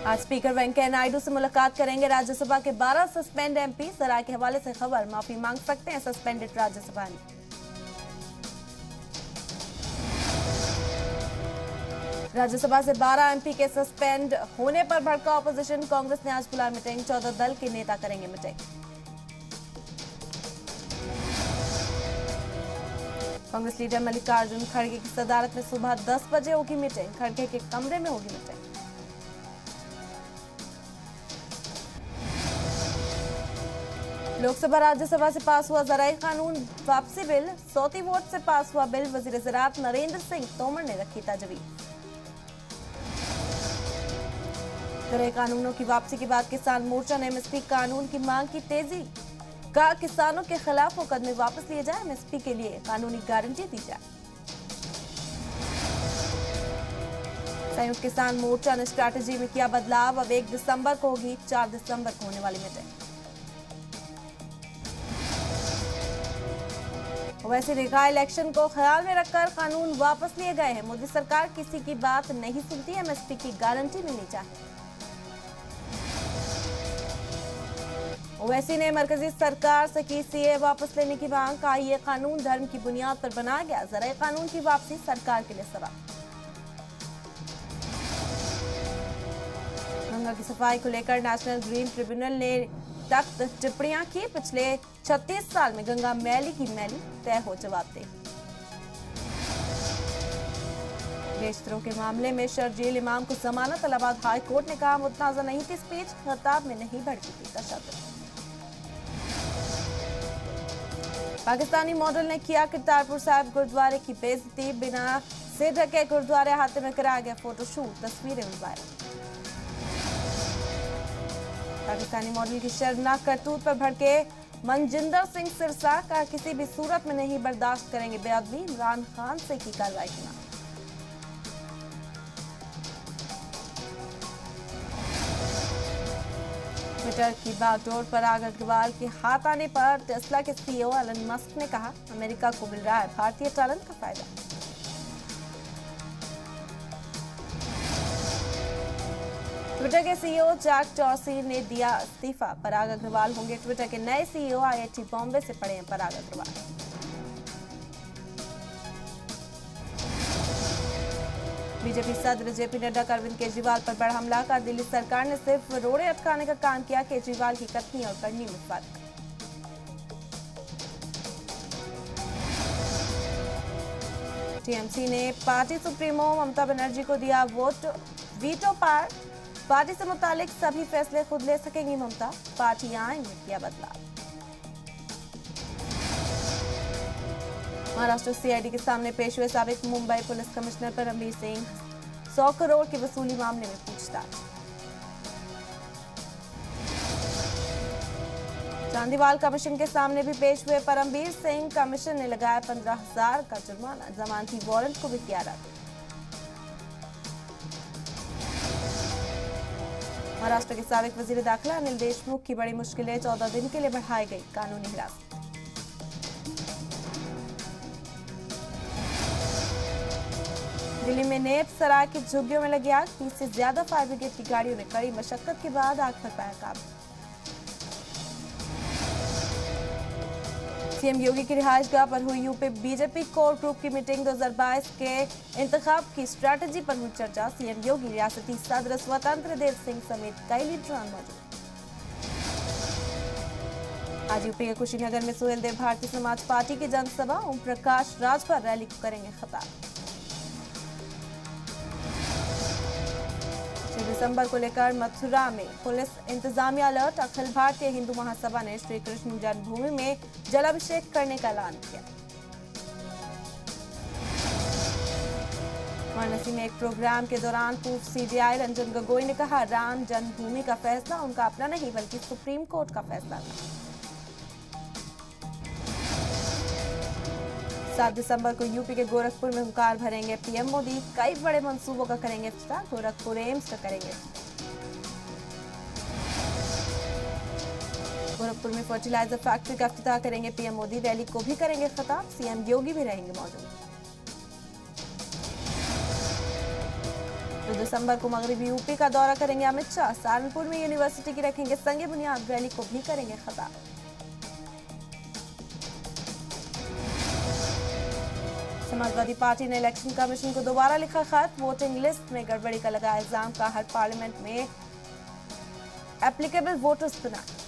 आज स्पीकर वेंकैया नायडू से मुलाकात करेंगे राज्यसभा के 12 सस्पेंड एमपी। सराय के हवाले से खबर, माफी मांग सकते हैं सस्पेंडेड राज्यसभा ने। राज्यसभा से 12 एमपी के सस्पेंड होने पर भड़का ऑपोजिशन। कांग्रेस ने आज बुलाई मीटिंग, 14 दल के नेता करेंगे मीटिंग। कांग्रेस लीडर मल्लिकार्जुन खड़गे की सदारत में सुबह 10 बजे होगी मीटिंग। खड़गे के कमरे में होगी मीटिंग। लोकसभा राज्यसभा से पास हुआ ज़राई कानून वापसी बिल। 100 वोट से पास हुआ बिल। वजीर ज़राअत नरेंद्र सिंह तोमर ने रखी तजवीज़। ज़राई कानूनों की वापसी के बाद किसान मोर्चा ने एमएसपी कानून की मांग की तेजी। कहा किसानों के खिलाफ मुकदमे वापस लिए जाए, एमएसपी के लिए कानूनी गारंटी दी जाए। संयुक्त किसान मोर्चा ने स्ट्रैटेजी में किया बदलाव। अब 1 दिसंबर को होगी 4 दिसंबर को होने वाली मीटिंग। वैसे निकाय इलेक्शन को ख्याल में रखकर कानून वापस लिए गए हैं। मोदी सरकार किसी की बात नहीं सुनती, एमएसपी की गारंटी मिलनी चाहिए। ओवैसी ने मरकजी सरकार से की सीए वापस लेने की मांग। कहा यह कानून धर्म की बुनियाद पर बनाया गया। ज़राई कानून की वापसी सरकार के लिए सवाल। गंगा की सफाई को लेकर नेशनल ग्रीन ट्रिब्यूनल ने सख्त टिप्पणियां की। पिछले 36 साल में गंगा मैली की मैली, तय हो जवाब दे। बेशतरों के मामले में शर्जील इमाम को जमानत। इलाहाबाद हाई कोर्ट ने कहा मुतनाज़ा नहीं थी स्पीच, खिताब में नहीं भड़की थी तशद्दुद। पाकिस्तानी मॉडल ने किया करतारपुर साहिब गुरुद्वारे की बेइज्जती। बिना सिर ढके गुरुद्वारे अहाते में कराया गया फोटोशूट, तस्वीरें वायरल। पाकिस्तानी मॉडल की शर्मनाक करतूत पर भड़के मनजिंदर सिंह सिरसा। का किसी भी सूरत में नहीं बर्दाश्त करेंगे बेअदबी। इमरान खान से की कार्रवाई की मांग। ट्विटर की बागडोर पर पराग अग्रवाल के हाथ आने पर टेस्ला के सीईओ एलन मस्क ने कहा अमेरिका को मिल रहा है भारतीय टैलेंट का फायदा। ट्विटर के सीईओ जैक डॉर्सी ने दिया इस्तीफा। पराग अग्रवाल होंगे ट्विटर के नए सीईओ। आईआईटी बॉम्बे से पढ़े हैं पराग अग्रवाल। बीजेपी सदर जेपी नड्डा का अरविंद केजरीवाल पर बड़ा हमला। का दिल्ली सरकार ने सिर्फ रोड़े अटकाने का काम किया, केजरीवाल की कथनी और करनी में फर्क। टीएमसी ने पार्टी सुप्रीमो ममता बनर्जी को दिया वीटो पावर। पार्टी से मुतालिक सभी फैसले खुद ले सकेंगी ममता। पार्टी आएंगे किया बदलाव। महाराष्ट्र सीआईडी के सामने पेश हुए साबिक मुंबई पुलिस कमिश्नर परमबीर सिंह। 100 करोड़ की वसूली मामले में पूछताछ। चांदीवाल कमीशन के सामने भी पेश हुए परमबीर सिंह। कमीशन ने लगाया 15,000 का जुर्माना। जमानती वारंट को भी किया रद्द। महाराष्ट्र के साबिक वजीर दाखिला अनिल देशमुख की बड़ी मुश्किलें। 14 दिन के लिए बढ़ाई गई कानूनी हिरासत। दिल्ली में नेप सराय की झुग्गियों में लगी आग। 30 से ज्यादा फायर ब्रिगेड की गाड़ियों ने कड़ी मशक्कत के बाद आग पर पाया काबू। सीएम योगी की रिहायशगाह पर हुई यूपी बीजेपी कोर ग्रुप की मीटिंग। 2022 के इंतखाब की स्ट्रैटेजी पर हुई चर्चा। सीएम योगी, रियासती सदर स्वतंत्र देव सिंह समेत कई लीडर मौजूद। आज यूपी के कुशीनगर में सुहेल देव भारतीय समाज पार्टी की जनसभा। ओम प्रकाश राजभर रैली को करेंगे खिताब। 6 दिसंबर को लेकर मथुरा में पुलिस इंतजामिया अलर्ट। अखिल भारतीय हिंदू महासभा ने श्री कृष्ण जन्मभूमि में जलाभिषेक करने का ऐलान किया। वाराणसी में एक प्रोग्राम के दौरान पूर्व सीबीआई रंजन गोगोई ने कहा राम जन्मभूमि का फैसला उनका अपना नहीं बल्कि सुप्रीम कोर्ट का फैसला था। 7 दिसंबर को यूपी के गोरखपुर में हुंकार भरेंगे पीएम मोदी। कई बड़े मंसूबों का करेंगे इफ्तिताह। गोरखपुर एम्स का करेंगे। गोरखपुर में फर्टिलाइजर फैक्ट्री का इफ्तिताह करेंगे पीएम मोदी। रैली को भी करेंगे खिताब। सीएम योगी भी रहेंगे मौजूद। 2 दिसंबर को मगरबी यूपी का दौरा करेंगे अमित शाह। सहारनपुर में यूनिवर्सिटी की रखेंगे संगे बुनियाद, रैली को भी करेंगे खिताब। समाजवादी पार्टी ने इलेक्शन कमीशन को दोबारा लिखा खत। वोटिंग लिस्ट में गड़बड़ी का लगा इल्जाम, का हर पार्लियामेंट में एप्लीकेबल वोटर्स बनाए।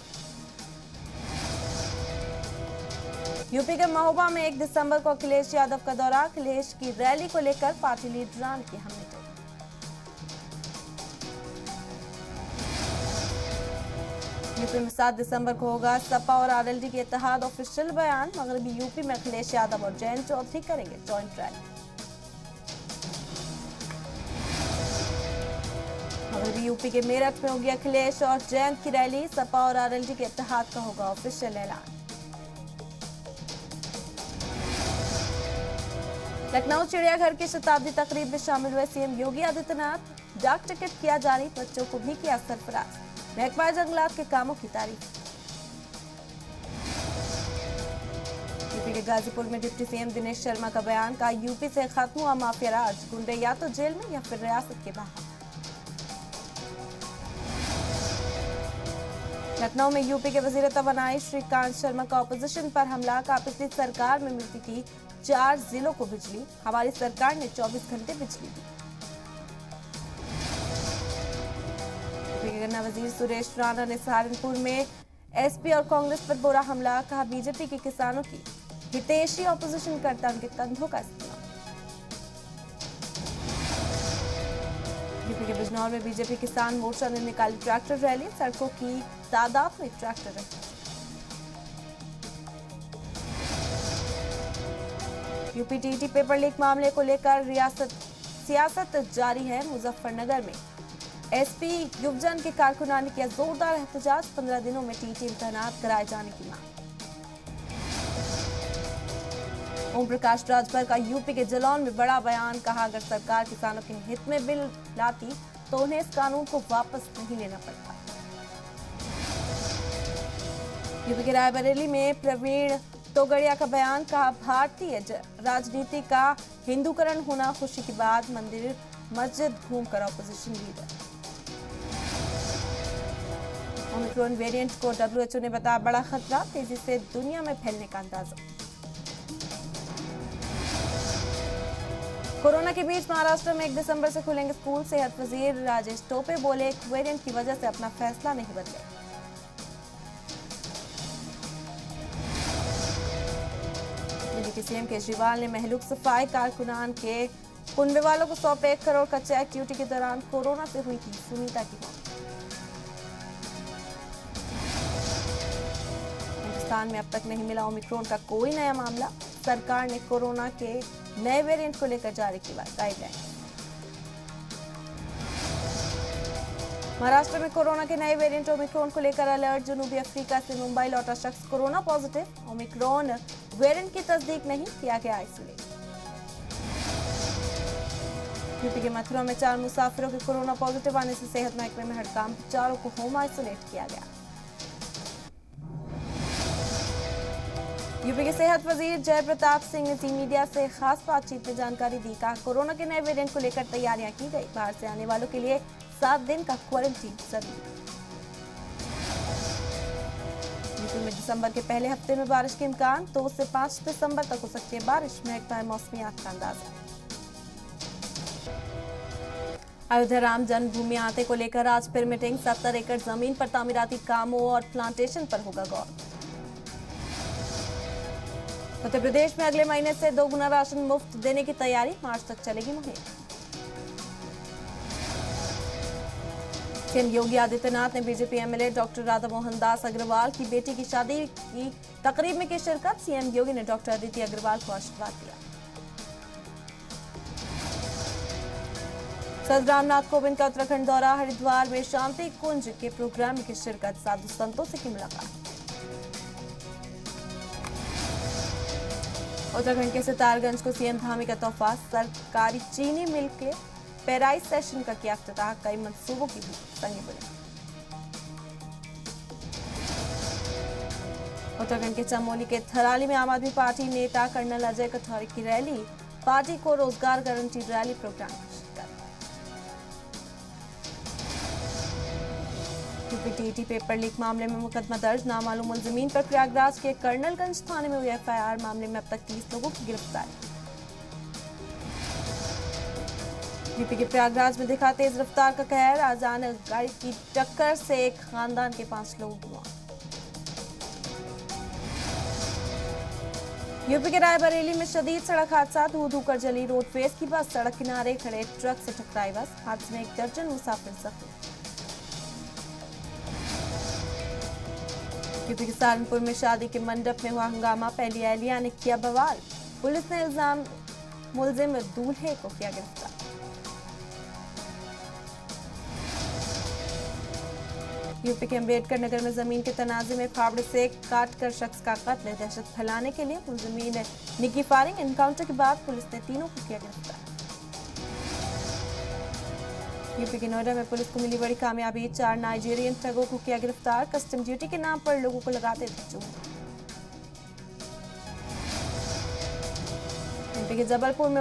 यूपी के महोबा में 1 दिसंबर को अखिलेश यादव का दौरा। अखिलेश की रैली को लेकर पार्टी लीडरान की हम मीटिंग। यूपी में 7 दिसंबर को होगा सपा और आरएलडी के इत्तेहाद ऑफिशियल बयान। मगरबी यूपी में अखिलेश यादव और जयंत चौधरी करेंगे जॉइंट रैली। मगरबी यूपी के मेरठ में होगी अखिलेश और जयंत की रैली। सपा और आरएलडी के इत्तेहाद का होगा ऑफिशियल ऐलान। लखनऊ चिड़ियाघर की शताब्दी तकरीब में शामिल हुए सीएम योगी आदित्यनाथ। डाक टिकट किया जारी, बच्चों को भी किया सरफराज। महकमा जंगलात के कामों की तारीफ। यूपी के गाजीपुर में डिप्टी सीएम दिनेश शर्मा का बयान, का यूपी से खत्म हुआ माफिया राज। गुंडे या तो जेल में या फिर रियासत के बाहर। लखनऊ में यूपी के वजीर तवानाई श्रीकांत शर्मा का ऑपोजिशन पर हमला, का पिछली सरकार में मिलती थी 4 जिलों को बिजली, हमारी सरकार ने 24 घंटे बिजली दी। गन्ना वजीर सुरेश राणा ने सहारनपुर में एसपी और कांग्रेस पर बोरा हमला, कहा बीजेपी के किसानों की हितैषी ऑपोजिशन करता उनके कंधों का इस्तेमाल। यूपी के बिजनौर में बीजेपी किसान मोर्चा ने निकाली ट्रैक्टर रैली। सड़कों की तादाद में ट्रैक्टर रहे। यूपी टीटी पेपर लीक मामले को लेकर सियासत जारी है। मुजफ्फरनगर में एसपी युवजन के कारकुनाने किया जोरदार एहतजाज। 15 दिनों में टीटी इम्तहानात कराए जाने की मांग। ओम प्रकाश राजभर का यूपी के जलौन में बड़ा बयान, कहा अगर सरकार किसानों के हित में बिल लाती तो उन्हें इस कानून को वापस नहीं लेना पड़ता। यूपी के रायबरेली में प्रवीण तोगड़िया का बयान, कहा भारतीय राजनीति का हिंदूकरण होना खुशी की बात। मंदिर मस्जिद घूमकर ऑपोजिशन लीडर। ओमिक्रॉन वेरिएंट को डब्ल्यूएचओ ने बताया बड़ा खतरा, तेजी से दुनिया में फैलने का अंदाजा। कोरोना के बीच महाराष्ट्र में 1 दिसंबर से खुलेंगे स्कूल। सेहत वजीर राजेश टोपे बोले, वेरिएंट की वजह से अपना फैसला नहीं बदले। दिल्ली के सीएम केजरीवाल ने महलूक सफाई कारकुनान के कुनबे वालों को सौंपे 1 करोड़ का चेक। ड्यूटी के दौरान कोरोना से हुई थी सुनीता की मौत। हिंदुस्तान में अब तक नहीं मिला ओमिक्रॉन का कोई नया मामला। सरकार ने कोरोना के नए वेरिएंट को लेकर जारी की गाइडलाइन। महाराष्ट्र में कोरोना के नए वेरिएंट ओमिक्रॉन को लेकर अलर्ट। जनूबी अफ्रीका से मुंबई लौटा शख्स कोरोना पॉजिटिव। ओमिक्रॉन वेरिएंट की तस्दीक नहीं, किया गया आइसोलेट। यूपी के मथुरा में 4 मुसाफिरों के कोरोना पॉजिटिव आने से सेहत महकमे में हड़कांप। 4 को होम आइसोलेट किया गया। यूपी के सेहत वजीर जय प्रताप सिंह ने जी मीडिया से खास बातचीत में जानकारी दी, कहा कोरोना के नए वेरिएंट को लेकर तैयारियां की गई। बाहर से आने वालों के लिए 7 दिन का क्वारंटीन जरूरी। यूपी में दिसंबर के पहले हफ्ते में बारिश के इम्कान। 2 से 5 दिसंबर तक हो सकती है बारिश, महकमा मौसमियात का अंदाजा। अयोध्या राम जन्मभूमि आते को लेकर आज फिर मीटिंग। 70 एकड़ जमीन पर तामीराती कामों और प्लांटेशन पर होगा गौर। उत्तर प्रदेश में अगले महीने से 2 गुना राशन मुफ्त देने की तैयारी। मार्च तक चलेगी मुहिम। सीएम योगी आदित्यनाथ ने BJP MLA doctor Radha Mohan Das Agarwal की बेटी की शादी की तकरीब में की शिरकत। सीएम योगी ने डॉक्टर अदिति अग्रवाल को आशीर्वाद दिया। सर रामनाथ कोविंद का उत्तराखंड दौरा। हरिद्वार में शांति कुंज के प्रोग्राम में की शिरकत। साधु संतों से की मुलाकात। उत्तराखंड के सितारगंज को सीएम धामी का तोहफा। सरकारी चीनी मिल के पेराइजेशन का किया इफ्तिताह। कई मंसूबों की भी संग बुनी। उत्तराखंड के चमोली के थराली में आम आदमी पार्टी नेता कर्नल अजय कठौरी की रैली। पार्टी को रोजगार गारंटी रैली प्रोग्राम की शिरकत। यूपीटीईटी पेपर लीक मामले में मुकदमा दर्ज, नामालूम मुलजिमीन पर प्रयागराज के कर्नलगंज थाने में हुई एफआईआर। मामले में अब तक 30 लोगों की गिरफ्तारी। यूपी के प्रयागराज में दिखा तेज रफ्तार का कहर, अचानक गाड़ी की टक्कर से एक खानदान के 5 लोगों की मौत। यूपी के रायबरेली में शदीद सड़क हादसा, धू धू कर जली रोडवेज की बस, सड़क किनारे खड़े ट्रक से टकराई बस, हादसे में 1 दर्जन मुसाफिर जख्मी। यूपी के सहारनपुर में शादी के मंडप में हुआ हंगामा, पहली एहलिया ने किया बवाल, पुलिस ने इल्जाम मुलजिम दूल्हे को किया गिरफ्तार। यूपी के अम्बेडकर नगर में जमीन के तनाजे में फावड़े से काटकर शख्स का कत्ल, दहशत फैलाने के लिए मुलजिमीन ने की फायरिंग। एनकाउंटर के बाद पुलिस ने तीनों को किया गिरफ्तार। यूपी के नोएडा में पुलिस को मिली बड़ी कामयाबी, 4 नाइजीरियन ठगों को किया गिरफ्तार, कस्टम ड्यूटी के नाम पर लोगों को लगाते थे चून। यूपी के जबलपुर में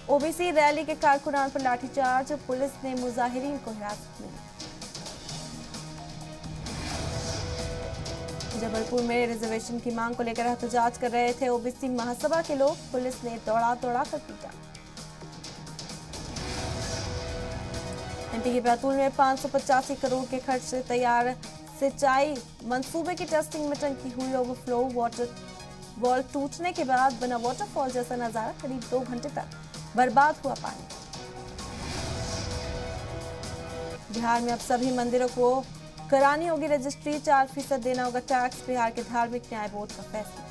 ओबीसी रैली के कारकुनान पर लाठीचार्ज, पुलिस ने मुजाहिरीन को हिरासत में लिया। जबलपुर में रिजर्वेशन की मांग को लेकर एहतजाज कर रहे थे ओबीसी महासभा के लोग, पुलिस ने दौड़ा कर पीटा। एमपी के बैतूल में 585 करोड़ के खर्च से तैयार सिंचाई मंसूबे की टेस्टिंग में टंकी हुई ओवरफ्लो, वाटर वॉल टूटने के बाद बना वाटरफॉल जैसा नजारा, करीब 2 घंटे तक बर्बाद हुआ पानी। बिहार में अब सभी मंदिरों को करानी होगी रजिस्ट्री, 4% देना होगा टैक्स, बिहार के धार्मिक न्याय बोर्ड का फैसला।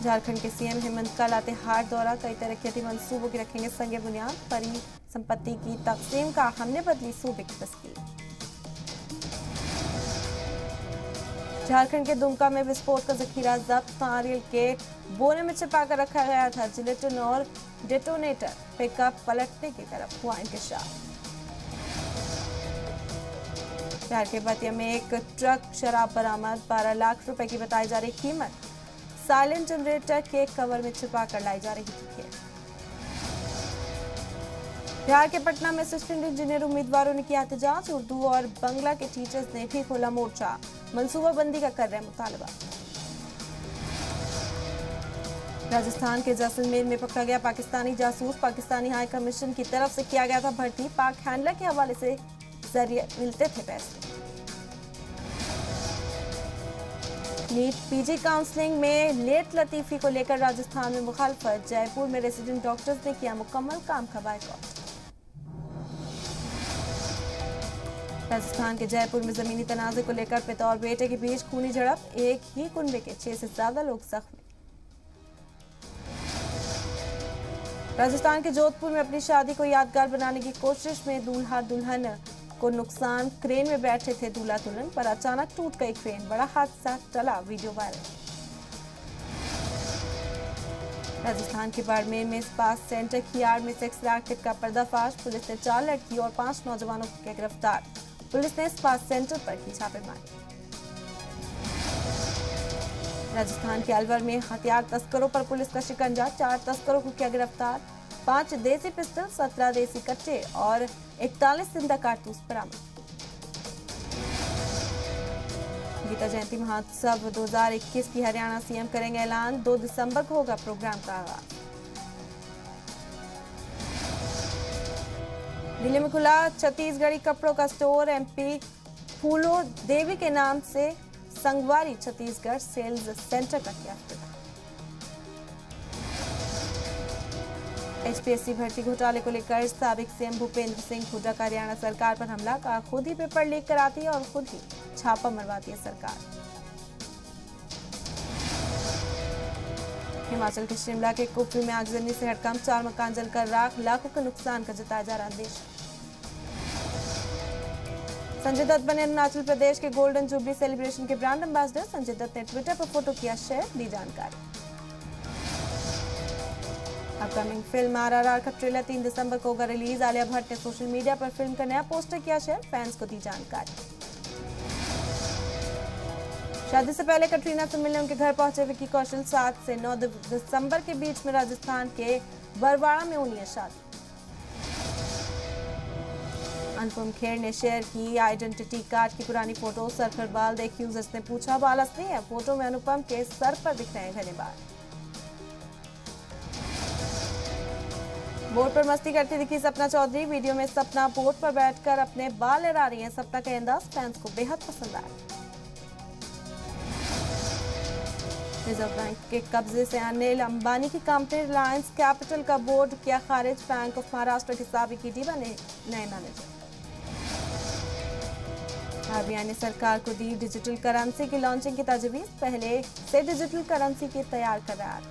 झारखंड के सीएम हेमंत का लातेहार दौरा, कई तरक्याती मंसूबों की रखेंगे संगे बुनियाद, परिसंपत्ति की तकसीम का हमने बदली सूबे की तस्वीर। झारखंड के दुमका में विस्फोट का जखीरा जब्त, नारियल के बोने में छिपा कर रखा गया था जिलेटिन और डेटोनेटर, पिकअप पलटने की तरफ हुआ इंकशाफ। बिहार के बतिया में एक ट्रक शराब बरामद, 12 लाख रुपए की बताई जा रही कीमत, साइलेंट जनरेटर के कवर में छिपा कर लाई जा रही थी। बिहार के पटना में असिस्टेंट इंजीनियर उम्मीदवारों ने किया एहतजाज, उर्दू और बंगला के टीचर्स ने भी खोला मोर्चा, मंसूबाबंदी का कर रहे मुतालबा। राजस्थान के जैसलमेर में पकड़ा गया पाकिस्तानी जासूस, पाकिस्तानी हाई कमीशन की तरफ से किया गया था भर्ती, पाक हैंडलर के हवाले से जरिए मिलते थे पैसे। नीट पीजी काउंसलिंग में लेट लतीफी को लेकर राजस्थान में मुखालफत, जयपुर में रेजिडेंट डॉक्टर्स ने किया मुकम्मल काम का बायकॉट। राजस्थान के जयपुर में जमीनी तनाजे को लेकर पिता और बेटे के बीच खूनी झड़प, एक ही कुनबे के 6 से ज्यादा लोग जख्मी। राजस्थान के जोधपुर में अपनी शादी को यादगार बनाने की कोशिश में दूल्हा दुल्हन को नुकसान, क्रेन में बैठे थे दूल्हा दुल्हन पर अचानक टूट गई क्रेन, बड़ा हादसा टला, वीडियो वायरल। राजस्थान के बाड़मेर में स्पा सेंटर की आड़ में सेक्स रैकेट का पर्दाफाश, पुलिस ने 4 लड़की और 5 नौजवानों को किया गिरफ्तार, पुलिस ने स्पा सेंटर पर की छापेमारी। राजस्थान के अलवर में हथियार तस्करों पर पुलिस का शिकंजा, 4 तस्करों को किया गिरफ्तार, 5 देसी पिस्टल, 17 देसी कट्टे और 41 जिंदा कारतूस बरामद। गीता जयंती महोत्सव 2021 की हरियाणा सीएम करेंगे ऐलान, 2 दिसंबर को होगा प्रोग्राम का आगाज। दिल्ली में खुला छत्तीसगढ़ी कपड़ों का स्टोर, एमपी फूलो देवी के नाम से संगवारी छत्तीसगढ़ सेल्स सेंटर का किया इफ्तिताह। एचपीएससी भर्ती घोटाले को लेकर साबिक सीएम भूपेंद्र सिंह हुड्डा का हरियाणा सरकार पर हमला, का खुद ही पेपर लीक कराती है और खुद ही छापा मरवाती है सरकार। हिमाचल के शिमला के कुफरी में आगजनी से हड़कंप, 4 मकान जलकर राख, लाखों के नुकसान का जताया जा रहा अंदेशा। संजय दत्त बने अरुणाचल प्रदेश के गोल्डन जुबली सेलिब्रेशन के ब्रांड एम्बेसडर, संजय दत्त ने ट्विटर पर फोटो किया शेयर, दी जानकारी। अपकमिंग फिल्म आरआरआर का ट्रेलर 3 दिसंबर को होगा रिलीज, आलिया भट्ट ने सोशल मीडिया पर फिल्म का नया पोस्टर किया शेयर, फैंस को दी जानकारी। शादी से पहले कटरीना से मिलने उनके घर पहुंचे विकी कौशल, 7 से 9 दिसंबर के बीच में राजस्थान के बरवाड़ा में होनी है शादी। अनुपम खेर ने शेयर की आइडेंटिटी कार्ड की पुरानी फोटो। सर पर बाल देख यूजर्स ने पूछा बाल असली है? फोटो में अनुपम के सर पर दिख रहे हैं घने बाल। बोट पर मस्ती करती दिखी सपना चौधरी। वीडियो में सपना बोट पर बैठकर अपने बाल लहरा रही हैं। सपना का अंदाज फैंस को बेहद पसंद आया। रिजर्व बैंक के कब्जे से अनिल अंबानी की कंपनी रिलायंस कैपिटल का बोर्ड किया खारिज। बैंक ऑफ महाराष्ट्र के साबिक ईडी बने नए मैनेजर। आरबीआई ने सरकार को दी डिजिटल करेंसी की लॉन्चिंग की तजवीज। पहले से डिजिटल करेंसी की तैयार कर रहा है।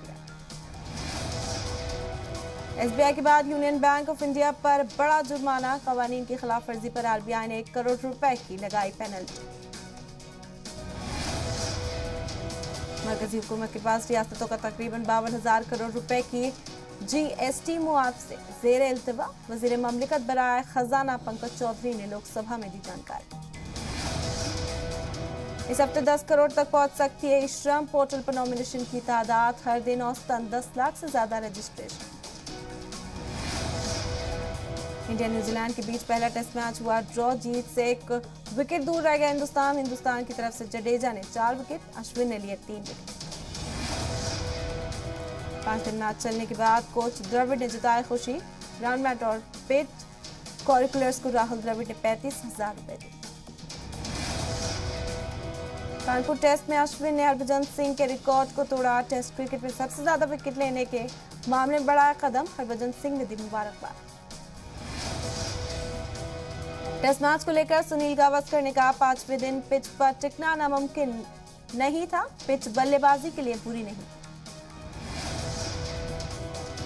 एसबीआई के बाद यूनियन बैंक ऑफ इंडिया पर बड़ा जुर्माना। कवानीन की खिलाफ वर्जी पर आरबीआई ने 1 करोड़ रुपए की लगाई पेनल्टी। मरकजी हुकूमत के पास रियासतों का तकरीबन 52,000 करोड़ रुपए की जीएसटी मुआवजे जेर इल्तवा। वजीर ममलिकत बराए खजाना पंकज चौधरी ने लोकसभा में दी जानकारी। इस हफ्ते 10 करोड़ तक पहुंच सकती है श्रम पोर्टल पर नॉमिनेशन की तादाद। हर दिन औसतन 10 लाख से ज्यादा रजिस्ट्रेशन। इंडिया न्यूजीलैंड के बीच पहला टेस्ट मैच हुआ ड्रॉ। जीत से 1 विकेट दूर रह गया हिंदुस्तान की तरफ से जडेजा ने 4 विकेट, अश्विन ने लिए 3 विकेट। 5 दिन मैच चलने के बाद कोच द्रविड़ ने जताया खुशी। ग्राउंड मैट और पिच कॉरिकुलर्स को राहुल द्रविड़ ने 35,000 रुपए दिए। कानपुर टेस्ट में अश्विन ने हरभजन सिंह के रिकॉर्ड को तोड़ा। टेस्ट क्रिकेट में सबसे ज्यादा विकेट लेने के मामले में बढ़ाया कदम। हरभजन सिंह ने दी मुबारकबाद। टेस्ट मैच को लेकर सुनील गावस्कर ने कहा 5वें दिन पिच पर टिकना नामुमकिन नहीं था। पिच बल्लेबाजी के लिए पूरी नहीं।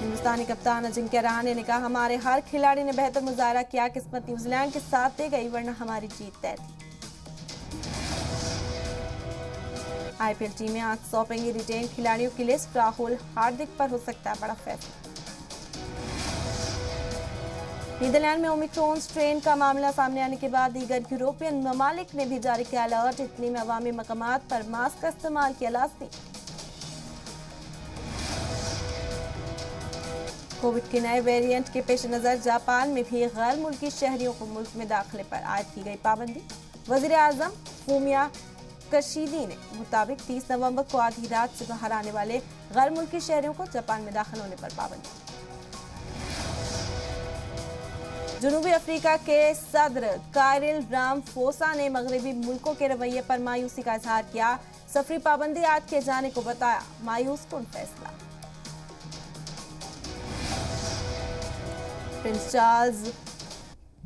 हिंदुस्तानी कप्तान अजिंक्य रहाणे ने कहा हमारे हर खिलाड़ी ने बेहतर मुजाहरा किया। किस्मत न्यूजीलैंड के साथ दे गई वरना हमारी जीत तय थी। आईपीएल टीमें आज सौंपेंगी रिटेन खिलाड़ियों की लिस्ट। राहुल हार्दिक पर हो सकता है बड़ा फैसला। नीदरलैंड में ओमिक्रॉन स्ट्रेन का मामला सामने आने के बाद दीगर यूरोपियन ममालिक ने भी जारी किया अलर्ट। इटली में अवामी मकामात पर मास्क का इस्तेमाल किया लाजमी। कोविड के नए वेरिएंट के पेश नजर जापान में भी गैर मुल्की शहरियों को मुल्क में दाखिले पर आयद की गई पाबंदी। वजीर आजम फूमिया कशीदी ने मुताबिक 30 नवंबर को आधी रात से बाहर आने वाले गैर मुल्की शहरियों को जापान में दाखिल होने पर पाबंदी। जनूबी अफ्रीका के सदर कायरिल रामाफोसा ने मगरबी मुल्कों के रवैये पर मायूसी का इजहार किया। सफरी पाबंदी आयद किए जाने को बताया मायूस कुन फैसला। प्रिंस चार्ल्स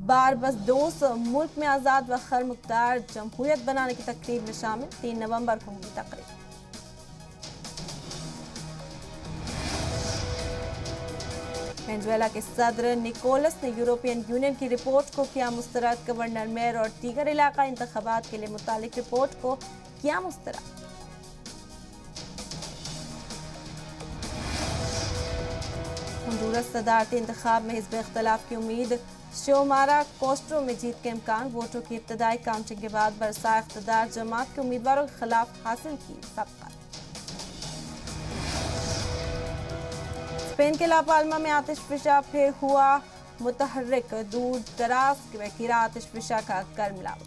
बारबाडोस मुल्क में आजाद व खैर मुख्तार जमहूरियत बनाने की तकरीब में शामिल। 3 नवंबर को होगी तकरीब। वेनेजुएला के सदर निकोलस ने यूरोपियन यूनियन की रिपोर्ट को किया मुस्तरद। गवर्नर मेयर और दीगर इलाका इंतखाबात के लिए मुतालिक रिपोर्ट को किया मुस्तरद। होंडुरस सदारती इंतखाब में हिज़्ब इख्तिलाफ की उम्मीद। शिओमारा कोस्ट्रो में जीत के इम्कान। वोटों की इब्तदाई काउंटिंग के बाद बरसा इख्तिदार जमात के उम्मीदवारों के खिलाफ हासिल की सबका। स्पेन के लापाल्मा में आतिशफिशा फिर हुआ मुतहर्रिक। दूर दराज में गिरा आतिशफिशा का कर्मलाव।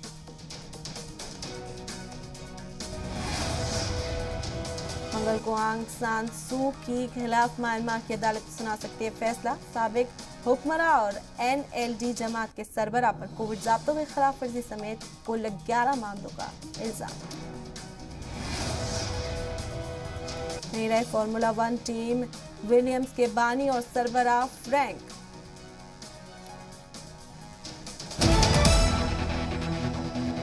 मंगल को आंग सान सू की खिलाफ म्यांमार की अदालत सुना सकती है फैसला। साबिक हुक्मरां और एनएलडी जमात के सरबराह पर कोविड ज़ाब्तों की खिलाफ वर्जी समेत कुल 11 मामलों का इल्जाम। नहीं रहे फार्मूला 1 टीम। विलियम्स के बानी और सरबराह फ्रैंक